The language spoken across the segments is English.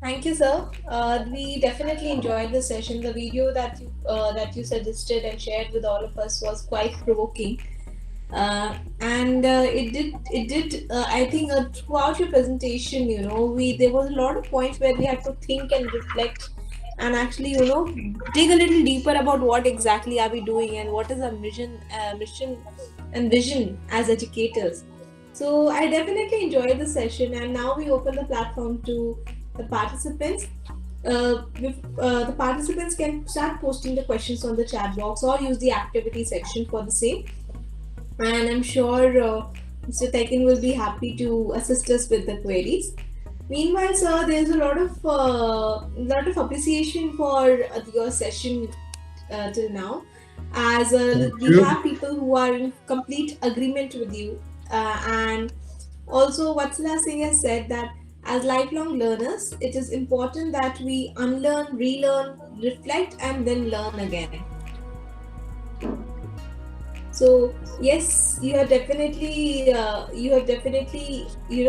Thank you, sir. We definitely enjoyed the session. The video that you suggested and shared with all of us was quite provoking, and it did. I think throughout your presentation, we there was a lot of points where we had to think and reflect, and actually, dig a little deeper about what exactly are we doing and what is our mission, and vision as educators. So I definitely enjoyed the session, and now we open the platform to the participants. The participants can start posting the questions on the chat box or use the activity section for the same. And I'm sure Mr. Tekin will be happy to assist us with the queries. Meanwhile, sir, there's a lot of appreciation for your session till now, as we have people who are in complete agreement with you, and also Vatsala Singh has said that as lifelong learners, it is important that we unlearn, relearn, reflect, and then learn again. So yes, you have definitely,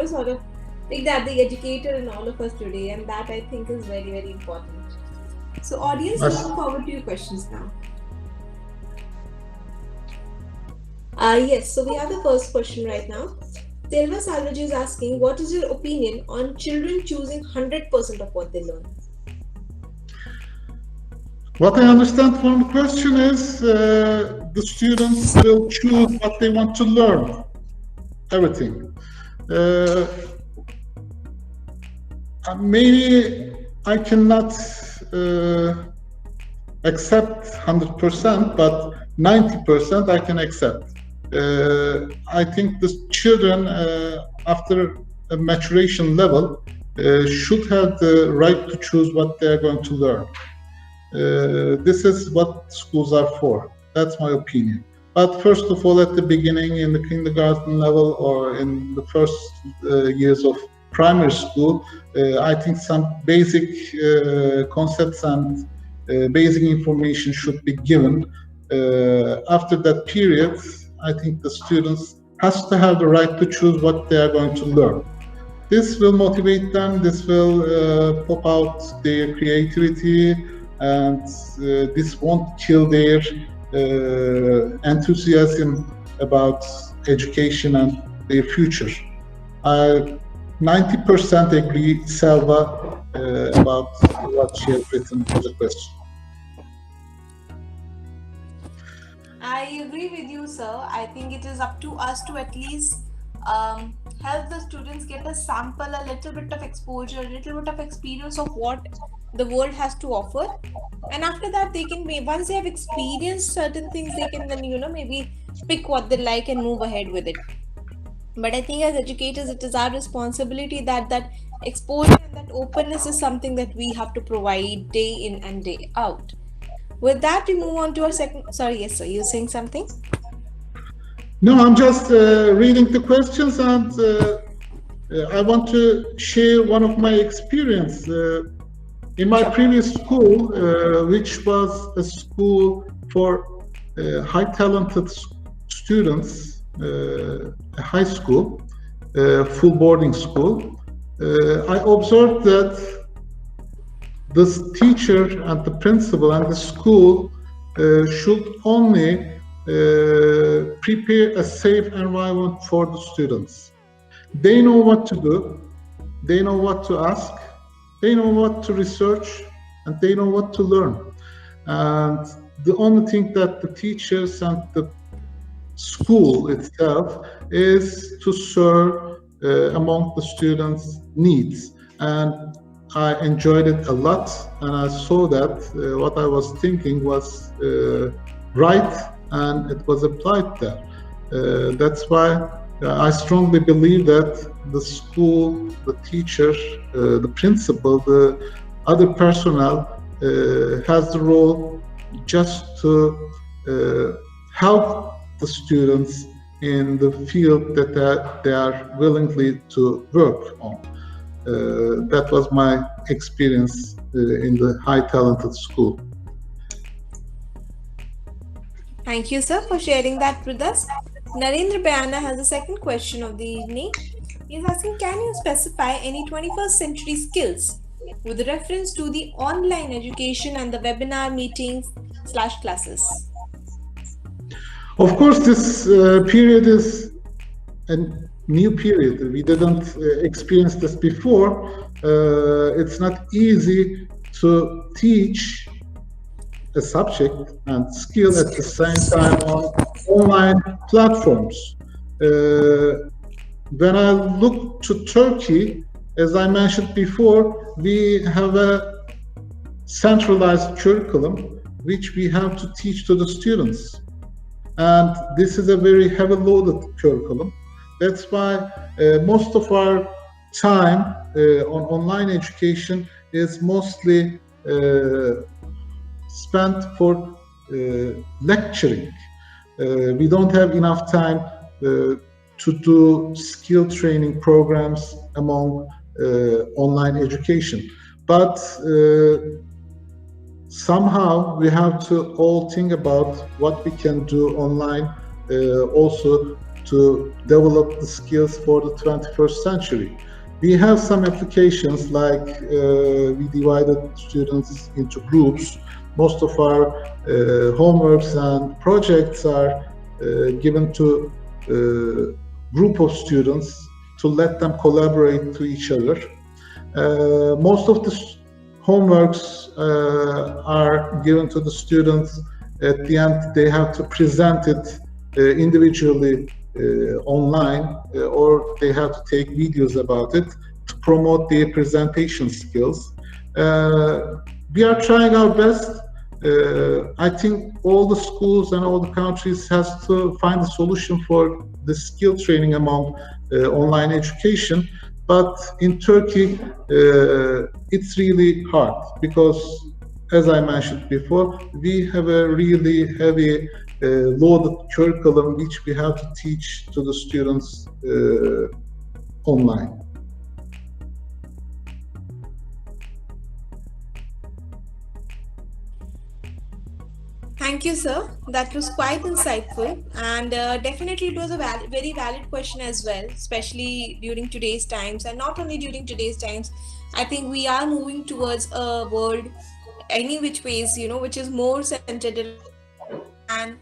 sort of picked up the educator in all of us today, and that I think is very, very important. So audience, looking forward to your questions now. Yes, so we have the first question right now. Selva Salvage is asking, what is your opinion on children choosing 100% of what they learn? What I understand from the question is the students will choose what they want to learn, everything. Maybe I cannot accept 100%, but 90% I can accept. I think the children, after a maturation level, should have the right to choose what they are going to learn. This is what schools are for. That's my opinion. But first of all, at the beginning, in the kindergarten level or in the first years of primary school, I think some basic concepts and basic information should be given. After that period, I think the students has to have the right to choose what they are going to learn. This will motivate them, this will pop out their creativity, and this won't kill their enthusiasm about education and their future. I 90% agree, Selva, about what she has written for the question. I agree with you, sir. I think it is up to us to at least help the students get a sample, a little bit of exposure, a little bit of experience of what the world has to offer. And after that, they can, once they have experienced certain things, they can then, maybe pick what they like and move ahead with it. But I think as educators, it is our responsibility that that exposure and that openness is something that we have to provide day in and day out. With that, we move on to our second. Sorry, yes, sir. You're saying something? No, I'm just reading the questions, and I want to share one of my experience. In my previous school, which was a school for high talented students, a high school, full boarding school, I observed that this teacher and the principal and the school should only prepare a safe environment for the students. They know what to do, they know what to ask, they know what to research, and they know what to learn. And the only thing that the teachers and the school itself is to serve among the students' needs. And I enjoyed it a lot, and I saw that what I was thinking was right, and it was applied there. That's why I strongly believe that the school, the teacher, the principal, the other personnel has the role just to help the students in the field that they are willingly to work on. That was my experience in the high talented school. Thank you, sir, for sharing that with us. Narendra Bayana has a second question of the evening. He's asking, can you specify any 21st century skills with reference to the online education and the webinar meetings / classes? Of course, this period is a new period. We didn't experience this before. It's not easy to teach a subject and skill at the same time on online platforms. When I look to Turkey, as I mentioned before, we have a centralized curriculum which we have to teach to the students. And this is a very heavy loaded curriculum. That's why most of our time on online education is mostly spent for lecturing. We don't have enough time to do skill training programs among online education. But somehow we have to all think about what we can do online also to develop the skills for the 21st century. We have some applications like we divided students into groups. Most of our homeworks and projects are given to group of students to let them collaborate to each other. Most of the homeworks are given to the students. At the end, they have to present it individually online, or they have to take videos about it to promote their presentation skills. We are trying our best. I think all the schools and all the countries has to find a solution for the skill training among online education. But in Turkey, it's really hard because, as I mentioned before, we have a really heavy loaded curriculum which we have to teach to the students online. Thank you, sir. That was quite insightful, and definitely it was a very valid question as well, especially during today's times, and not only during today's times. I think we are moving towards a world, any which ways, which is more centered in, and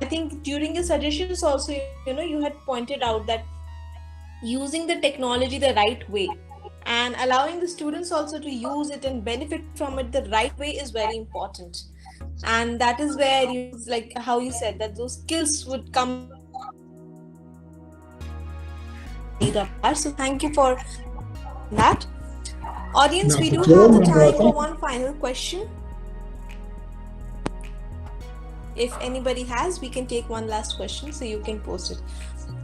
I think during your suggestions also, you had pointed out that using the technology the right way and allowing the students also to use it and benefit from it the right way is very important. And that is where like how you said that those skills would come. So thank you for that. Audience, we do have the time for one final question. If anybody has, we can take one last question, so you can post it.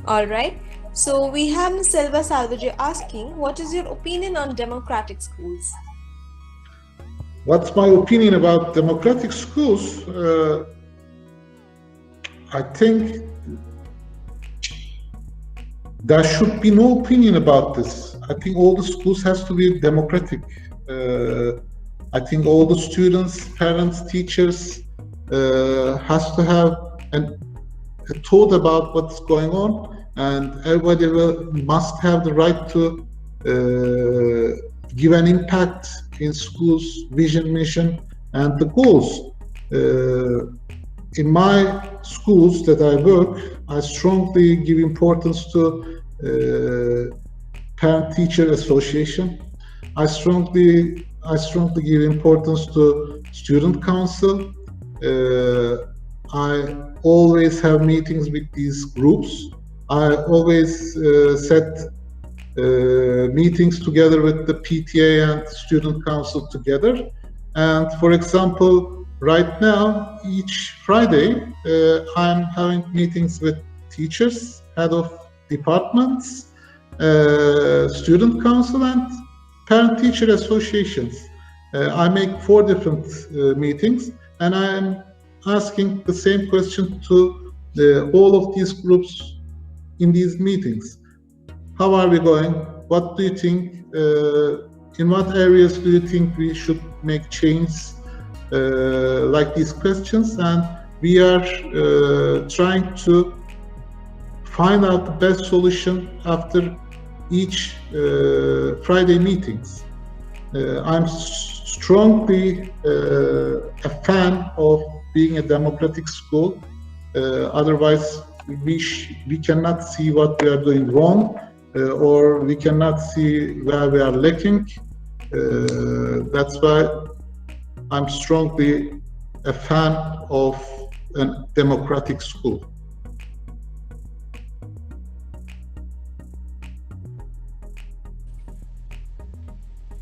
All right. So we have Ms. Selva Salvage asking, what is your opinion on democratic schools? What's my opinion about democratic schools? I think there should be no opinion about this. I think all the schools has to be democratic. I think all the students, parents, teachers has to have a thought about what's going on, and everybody must have the right to give an impact in schools' vision, mission, and the goals. In my schools that I work, I strongly give importance to parent-teacher association. I strongly give importance to student council. I always have meetings with these groups. I always set meetings together with the PTA and student council together. And for example, right now, each Friday, I'm having meetings with teachers, head of departments, student council, and parent-teacher associations. I make 4 different meetings, and I'm asking the same question to all of these groups in these meetings. How are we going? What do you think? In what areas do you think we should make changes? Like these questions, and we are trying to find out the best solution after each Friday meetings. I'm strongly a fan of being a democratic school. Otherwise, we cannot see what we are doing wrong, or we cannot see where we are lacking. That's why I'm strongly a fan of a democratic school.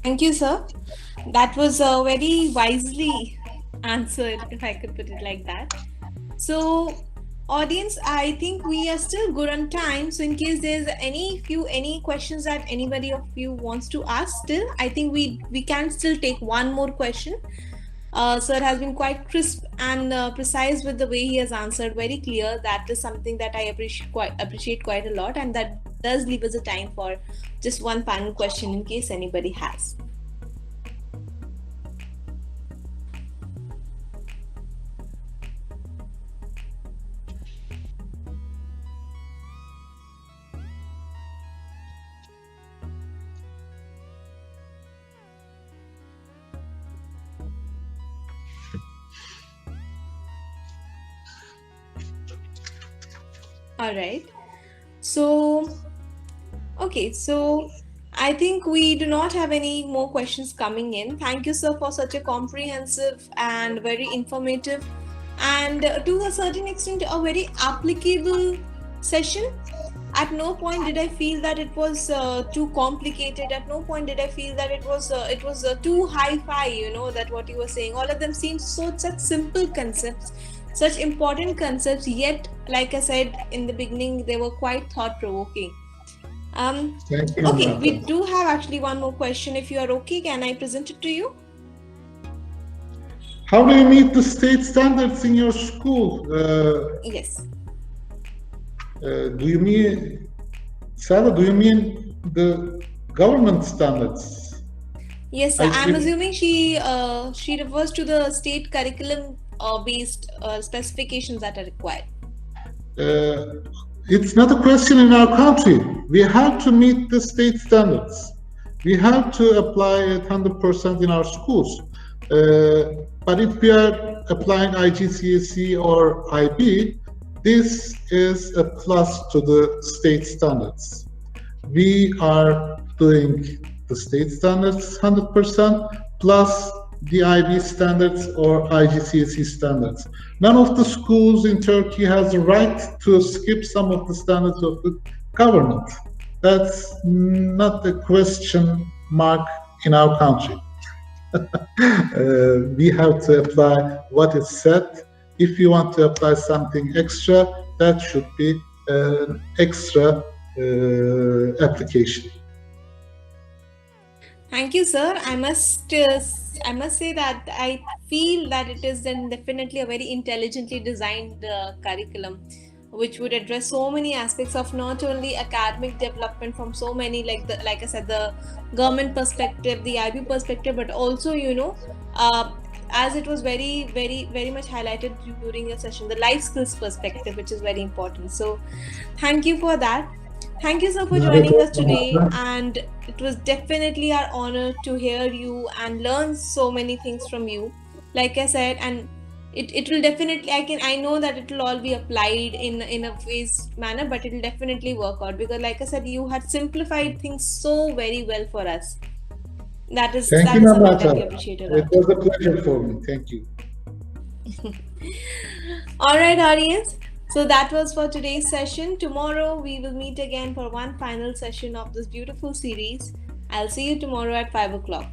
Thank you, sir. That was very wisely answered, if I could put it like that. So, audience, I think we are still good on time. So, in case there's any questions that anybody of you wants to ask, still, I think we can still take one more question. Sir has been quite crisp and precise with the way he has answered. Very clear. That is something that I appreciate quite a lot, and that does leave us a time for just one final question in case anybody has. All right. So, okay. So, I think we do not have any more questions coming in. Thank you, sir, for such a comprehensive and very informative and to a certain extent a very applicable session. At no point did I feel that it was too complicated. At no point did I feel that it was too hi-fi. You know, that what you were saying. All of them seemed such simple concepts, such important concepts. Yet, like I said in the beginning, they were quite thought-provoking. Thank you. Okay, we do have actually one more question. If you are okay, can I present it to you? How do you meet the state standards in your school? Yes. Do you mean, Sarah, do you mean the government standards? Yes, sir. I'm assuming she refers to the state curriculum based specifications that are required. It's not a question in our country. We have to meet the state standards. We have to apply it 100% in our schools. But if we are applying IGCSE or IB, this is a plus to the state standards. We are doing the state standards 100% plus the IB standards or IGCSE standards. None of the schools in Turkey has the right to skip some of the standards of the government. That's not a question mark in our country. We have to apply what is said. If you want to apply something extra, that should be an extra application. Thank you, sir. I must say that I feel that it is then definitely a very intelligently designed curriculum, which would address so many aspects of not only academic development from so many, like I said, the government perspective, the IB perspective, but also, you know, as it was very much highlighted during your session, the life skills perspective, which is very important. So thank you for that. Thank you, sir, for joining us today, and it was definitely our honor to hear you and learn so many things from you. Like I said, and it will definitely, I know that it will all be applied in a phased manner, but it will definitely work out, because like I said, you had simplified things so very well for us. That is something that we appreciate a lot. It was a pleasure for me. Thank you. All right, audience. So that was for today's session. Tomorrow we will meet again for one final session of this beautiful series. I'll see you tomorrow at 5 o'clock.